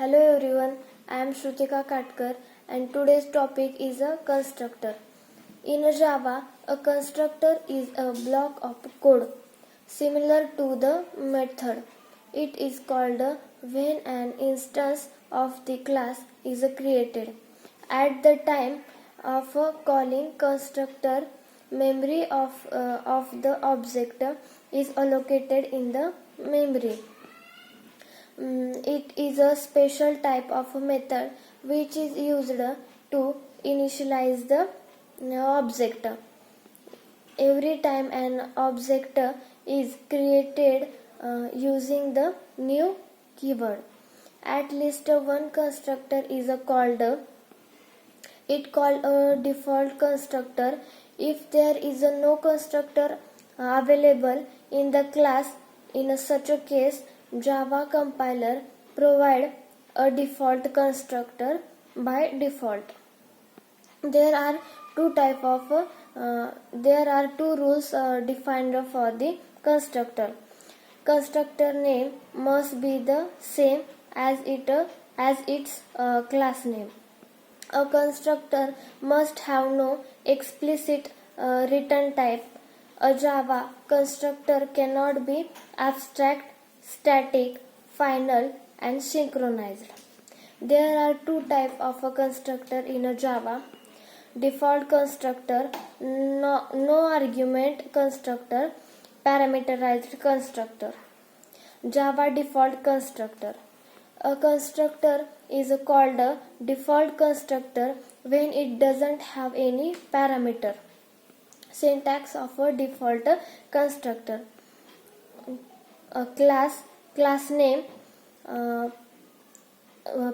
Hello everyone, I am Shrutika Katkar and today's topic is a constructor. In Java, a constructor is a block of code similar to the method. It is called when an instance of the class is created. At the time of calling constructor, memory of the object is allocated in the memory. It is a special type of method which is used to initialize the object. Every time an object is created using the new keyword, at least one constructor is called a default constructor. If there is no constructor available in the class, in such a case Java compiler provide a default constructor by default. There are two rules defined for the constructor. Constructor name must be the same as its class name. A constructor must have no explicit return type. A Java constructor cannot be abstract, static, final, and synchronized. There are two types of a constructor in a Java: default constructor, no argument constructor, parameterized constructor. Java default constructor. A constructor is called a default constructor when it doesn't have any parameter. Syntax of a default constructor: a class name,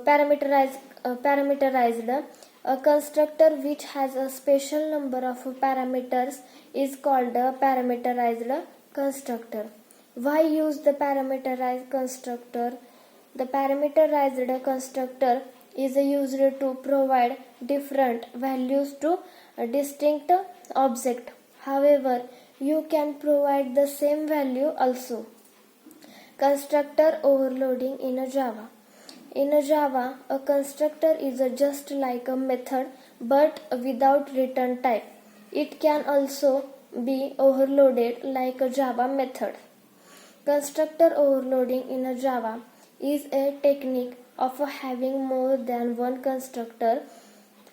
parameterized. A constructor which has a special number of parameters is called a parameterized constructor. Why use the parameterized constructor? The parameterized constructor is used to provide different values to a distinct object. However, you can provide the same value also. Constructor overloading in a Java. In a Java, a constructor is just like a method but without return type. It can also be overloaded like a Java method. Constructor overloading in a Java is a technique of having more than one constructor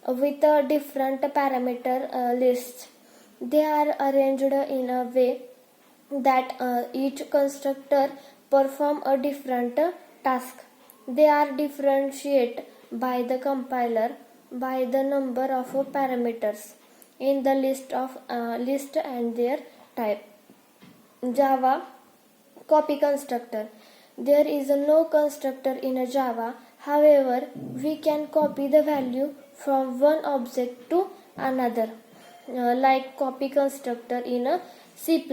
with a different parameter lists. They are arranged in a way that each constructor perform a different task. They are differentiated by the compiler by the number of parameters in the list and their type. Java copy constructor. There is no constructor in a Java. However, we can copy the value from one object to another, like copy constructor in a C++.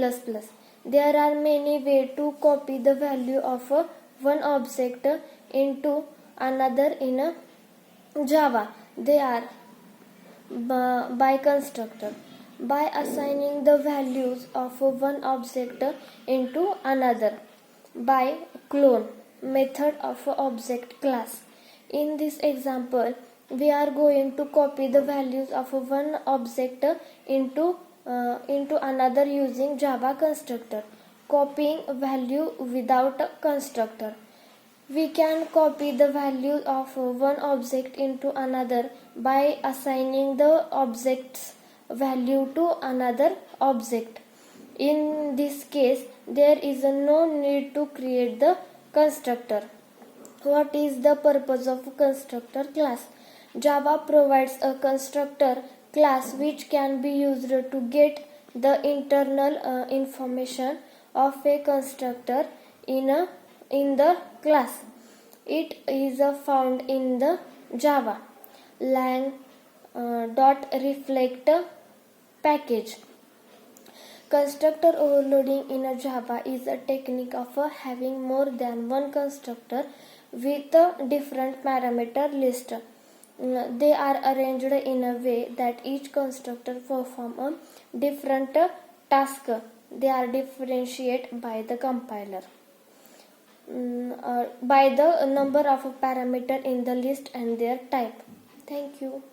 There are many ways to copy the value of one object into another in a Java. They are by constructor, by assigning the values of one object into another, by clone, method of object class. In this example, we are going to copy the values of one object into another using Java constructor. Copying value without a constructor. We can copy the value of one object into another by assigning the object's value to another object. In this case, there is no need to create the constructor. What is the purpose of constructor class? Java provides a constructor class which can be used to get the internal information of a constructor in the class. It is found in the Java lang .reflect package. Constructor overloading in a Java is a technique of having more than one constructor with a different parameter list. They are arranged in a way that each constructor performs a different task. They are differentiated by the compiler. by the number of parameter in the list and their type. Thank you.